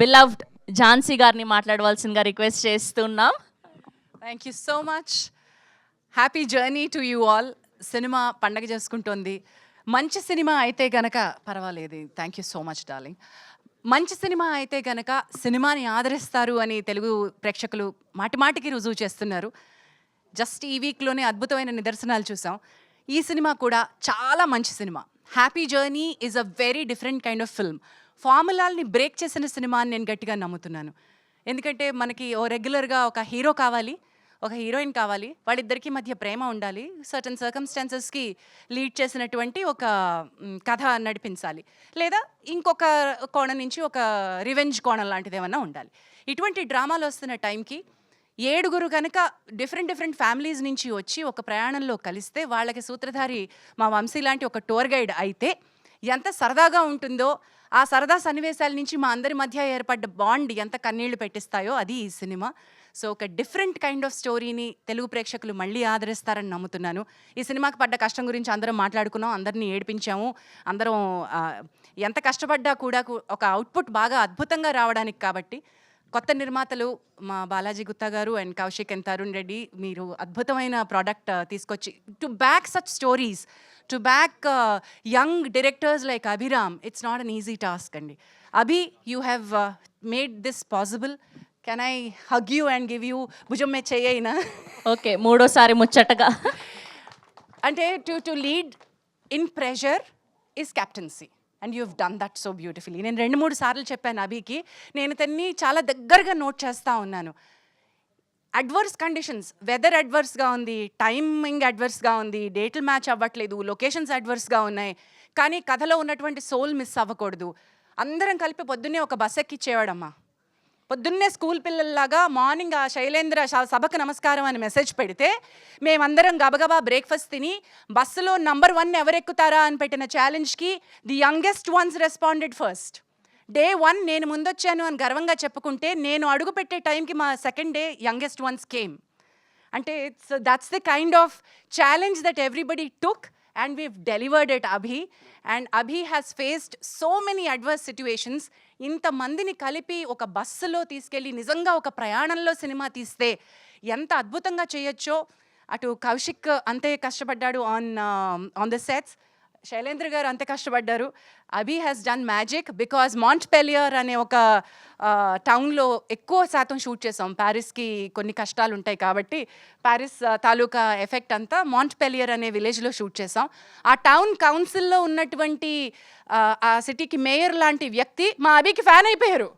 Beloved Jhansi గారిని మాట్లాడవలసిందిగా request చేస్తున్నాం. Thank you so much. Happy journey to you all. Cinema పండగ చేసుకుంటోంది. మంచి సినిమా అయితే గనక పర్వాలేదు. Thank you so much darling. మంచి సినిమా అయితే గనక సినిమాని ఆదరిస్తారు అని తెలుగు ప్రేక్షకులు మాటిమాటికి రుజువు చేస్తున్నారు. జస్ట్ ఈ వీక్లోనే అద్భుతమైన నిదర్శనాలు చూసాం. ఈ సినిమా కూడా చాలా మంచి cinema. Happy journey is a very different kind of film. ఫార్ములాల్ని బ్రేక్ చేసిన సినిమా అని నేను గట్టిగా నమ్ముతున్నాను. ఎందుకంటే మనకి రెగ్యులర్గా ఒక హీరో కావాలి, ఒక హీరోయిన్ కావాలి, వాళ్ళిద్దరికీ మధ్య ప్రేమ ఉండాలి, సర్టన్ సర్కమ్స్టాన్సెస్కి లీడ్ చేసినటువంటి ఒక కథ నడిపించాలి, లేదా ఇంకొక కోణం నుంచి ఒక రివెంజ్ కోణం లాంటిది ఏమన్నా ఉండాలి. ఇటువంటి డ్రామాలు వస్తున్న టైంకి 7 కనుక డిఫరెంట్ ఫ్యామిలీస్ నుంచి వచ్చి ఒక ప్రయాణంలో కలిస్తే వాళ్ళకి సూత్రధారి మా వంశీ లాంటి ఒక టూర్ గైడ్ అయితే ఎంత సరదాగా ఉంటుందో, ఆ సరదా సన్నివేశాల నుంచి మా అందరి మధ్య ఏర్పడ్డ బాండ్ ఎంత కన్నీళ్లు పెట్టిస్తాయో అది ఈ సినిమా. సో ఒక డిఫరెంట్ కైండ్ ఆఫ్ స్టోరీని తెలుగు ప్రేక్షకులు మళ్ళీ ఆదరిస్తారని నమ్ముతున్నాను. ఈ సినిమాకి పడ్డ కష్టం గురించి అందరం మాట్లాడుకున్నాం, అందరినీ ఏడిపించాము. అందరం ఎంత కష్టపడ్డా కూడా ఒక అవుట్పుట్ బాగా అద్భుతంగా రావడానికి. కాబట్టి కొత్త నిర్మాతలు మా బాలాజీ గుత్తా గారు అండ్ కౌశిక్ అండ్ తరుణ్ రెడ్డి, మీరు అద్భుతమైన ప్రోడక్ట్ తీసుకొచ్చి to back such stories, to back young directors like Abhiram, it's not an easy task అండి. Abhi, you have made this possible. Can I hug you and give you భుజం మే చెయ్యైనా? ఓకే, మూడోసారి ముచ్చటగా. అంటే to lead in pressure is captaincy and you have done that so beautifully. నేను 2-3 సార్లు చెప్పాను అభికి, నేను తన్ని చాలా దగ్గరగా నోట్ చేస్తూ ఉన్నాను. అడ్వర్స్ కండిషన్స్, వెదర్ అడ్వర్స్గా ఉంది, టైమింగ్ అడ్వర్స్గా ఉంది, డేట్లు మ్యాచ్ అవ్వట్లేదు, లొకేషన్స్ అడ్వర్స్గా ఉన్నాయి, కానీ కథలో ఉన్నటువంటి సోల్ మిస్ అవ్వకూడదు. అందరం కలిపి పొద్దున్నే ఒక బస్ ఎక్కిచ్చేవాడమ్మా. పొద్దున్నే స్కూల్ పిల్లల్లాగా మార్నింగ్ ఆ శైలేంద్ర సభకు నమస్కారం అని మెసేజ్ పెడితే మేమందరం గబగబా బ్రేక్ఫాస్ట్ తిని బస్సులో నంబర్ 1 ఎవరెక్కుతారా అని పెట్టిన ఛాలెంజ్కి the youngest ones responded first. Day 1 నేను ముందొచ్చాను అని గర్వంగా చెప్పుకుంటే, నేను అడుగు పెట్టే టైంకి మా second day youngest ones came. అంటే that's the kind of challenge that everybody took and we've delivered it, Abhi. And Abhi has faced so many adverse situations. ఇంతమందిని కలిపి ఒక బస్సులో తీసుకెళ్ళి నిజంగా ఒక ప్రయాణంలో సినిమా తీస్తే ఎంత అద్భుతంగా చేయొచ్చో, అటు కౌశిక్ అంతే కష్టపడ్డాడు ఆన్ ద సెట్స్, శైలేంద్ర గారు అంతే కష్టపడ్డారు. అభి హ్యాస్ డన్ మ్యాజిక్ బికాజ్ మాంట్పెలియర్ అనే ఒక టౌన్లో ఎక్కువ శాతం షూట్ చేసాం. ప్యారిస్కి కొన్ని కష్టాలు ఉంటాయి కాబట్టి ప్యారిస్ తాలూకా ఎఫెక్ట్ అంతా మాంట్పెలియర్ అనే విలేజ్లో షూట్ చేసాం. ఆ టౌన్ కౌన్సిల్లో ఉన్నటువంటి ఆ సిటీకి మేయర్ లాంటి వ్యక్తి మా అభికి ఫ్యాన్ అయిపోయారు.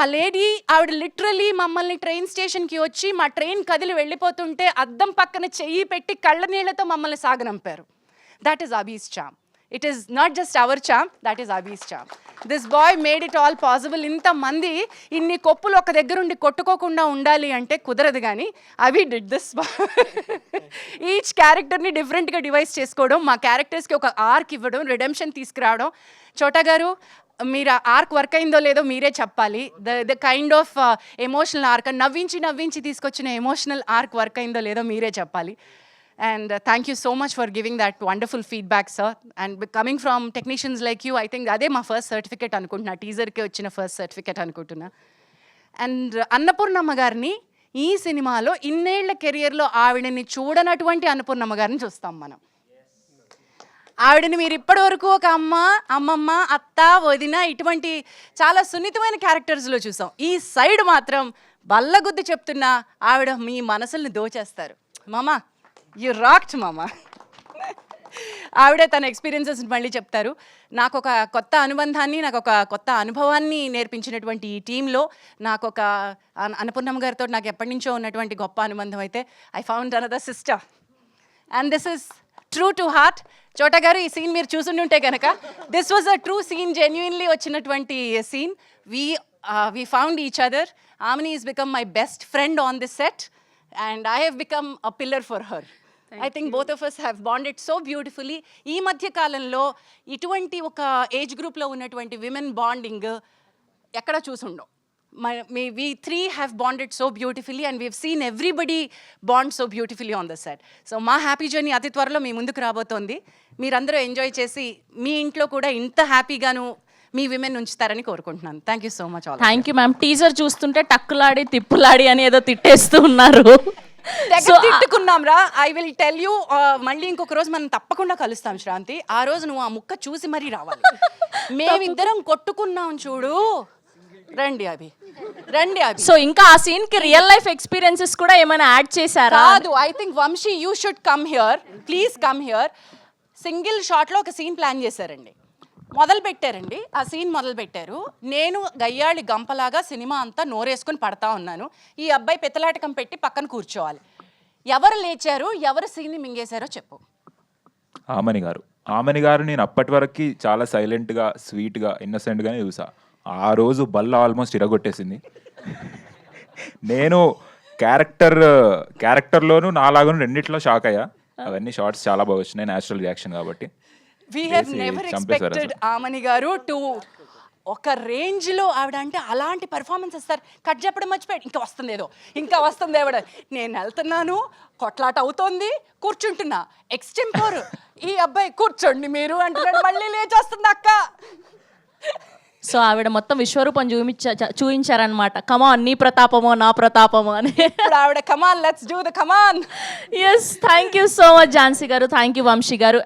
ఆ లేడీ, ఆవిడ లిటరలీ మమ్మల్ని ట్రైన్ స్టేషన్కి వచ్చి మా ట్రైన్ కదిలి వెళ్ళిపోతుంటే అద్దం పక్కన చెయ్యి పెట్టి కళ్ళ నీళ్లతో మమ్మల్ని సాగనంపారు. That is Abhi's charm. It is not just our charm, that is Abhi's charm. This boy made it all possible. ఇంతమంది ఇన్ని కొప్పులు ఒక దగ్గరుండి కొట్టుకోకుండా ఉండాలి అంటే కుదరదు, కానీ Abhi did this. ఈచ్ క్యారెక్టర్ని డిఫరెంట్గా డివైస్ చేసుకోవడం, మా క్యారెక్టర్స్కి ఒక ఆర్క్ ఇవ్వడం, రిడెంప్షన్ తీసుకురావడం. చోటా గారు, మీరు ఆర్క్ వర్క్ అయిందో లేదో మీరే చెప్పాలి. The kind of emotional arc, నవ్వించి తీసుకొచ్చిన ఎమోషనల్ ఆర్క్ వర్క్ అయిందో లేదో మీరే చెప్పాలి. And thank you so much for giving that wonderful feedback, sir. And coming from technicians like you, I think ade ma first certificate anukuntunna, teaser ki vachina first certificate anukuntunna. And అన్నపూర్ణమ్మ గారిని ఈ సినిమాలో ఇన్నేళ్ల కెరియర్లో ఆవిడని చూడనటువంటి అన్నపూర్ణమ్మ గారిని చూస్తాం మనం. ఆవిడని మీరు ఇప్పటి వరకు ఒక అమ్మమ్మ, అత్త, వదిన ఇటువంటి చాలా సున్నితమైన క్యారెక్టర్స్లో చూసాం. ఈ సైడ్ మాత్రం బల్లగుద్ది చెప్తున్నా ఆవిడ మీ మనసుల్ని దోచేస్తారు. మామా, యు రాక్డ్ మామా. ఆవిడే తన ఎక్స్పీరియన్సెస్ మళ్ళీ చెప్తారు. నాకు ఒక కొత్త అనుబంధాన్ని, నాకు ఒక కొత్త అనుభవాన్ని నేర్పించినటువంటి ఈ టీంలో నాకు ఒక అన్నపూర్ణమ్మ గారితో నాకు ఎప్పటి నుంచో ఉన్నటువంటి గొప్ప అనుబంధం అయితే I found another sister and this is true to heart. Chota గారు, ఈ సీన్ మీరు చూసుండి ఉంటే కనుక this was a true scene, genuinely వచ్చినటువంటి సీన్. We found each other. ఆమెని is become my best friend on this set and I have become a pillar for her. I think both of us have bonded so beautifully. ఈ మధ్య కాలంలో ఇటువంటి ఒక age గ్రూప్లో ఉన్నటువంటి విమెన్ బాండింగ్ ఎక్కడ చూసుండో. we three have bonded so beautifully and we've seen everybody bond so beautifully on the set. So మా happy journey అతి త్వరలో మీ ముందుకు రాబోతోంది. మీరందరూ ఎంజాయ్ చేసి మీ ఇంట్లో కూడా ఇంత హ్యాపీగాను మీ విమెన్ ఉంచుతారని కోరుకుంటున్నాను. Thank you so much. All thank you ma'am. Teaser చూస్తుంటే టక్కులాడి తిప్పులాడి అని ఏదో తిట్టేస్తూ ఉన్నారు. సో తిట్టుకున్నాం రా. ఐ విల్ టెల్ యూ, మళ్ళీ ఇంకొక రోజు మనం తప్పకుండా కలుస్తాం శ్రాంతి. ఆ రోజు నువ్వు ఆ ముక్క చూసి మరీ రావాలి. మేమిద్దరం కొట్టుకున్నాం చూడు. రండి అభి, రండి అభి. సో ఇంకా ఆ సీన్ కి రియల్ లైఫ్ ఎక్స్పీరియన్సెస్ కూడా ఏమైనా యాడ్ చేశారా? కాదు, I think Vamshi you should come here, please come here. Single షాట్లో ఒక సీన్ ప్లాన్ చేశారండి, మొదలు పెట్టారండి. ఆ సీన్ మొదలు పెట్టారు. నేను గయ్యాళి గంపలాగా సినిమా అంతా నోరేసుకుని పడతా ఉన్నాను. ఈ అబ్బాయి పిత్తలాటకం పెట్టి పక్కన కూర్చోవాలి. ఎవరు లేచారు, ఎవరు సీన్ని మింగేశారో చెప్పు. ఆమని గారు నేను అప్పటి వరకు చాలా సైలెంట్గా, స్వీట్గా, ఇన్నసెంట్గానే చూసా. ఆ రోజు బల్ల ఆల్మోస్ట్ ఇరగొట్టేసింది. నేను క్యారెక్టర్లోనూ నాలాగా రెండిట్లో షాక్ అయ్యా. అవన్నీ షార్ట్స్ చాలా బాగా వచ్చినాయి, న్యాచురల్ రియాక్షన్ కాబట్టి. We have never expected Aamani గారు టు ఒక రేంజ్లో ఆవిడ అంటే అలాంటి పర్ఫార్మెన్స్ ఇస్తారు. కట్ చెప్పడం మర్చిపోయాడు, ఇంకా వస్తుంది ఆవిడ. నేను వెళ్తున్నాను, కొట్లాట అవుతోంది, కూర్చుంటున్నా, ఎక్స్టెంపోర్. ఈ అబ్బాయి కూర్చోండి మీరు అంటున్నాడు, మళ్ళీ లేచి వస్తుంది అక్క. సో ఆవిడ మొత్తం విశ్వరూపం చూపించారనమాట. కమాన్, నీ ప్రతాపమో నా ప్రతాపమో అని. ఇప్పుడు ఆవిడ come on, let's do the come on. Yes, thank you so much Jhansi గారు, థ్యాంక్ యూ వంశీ గారు.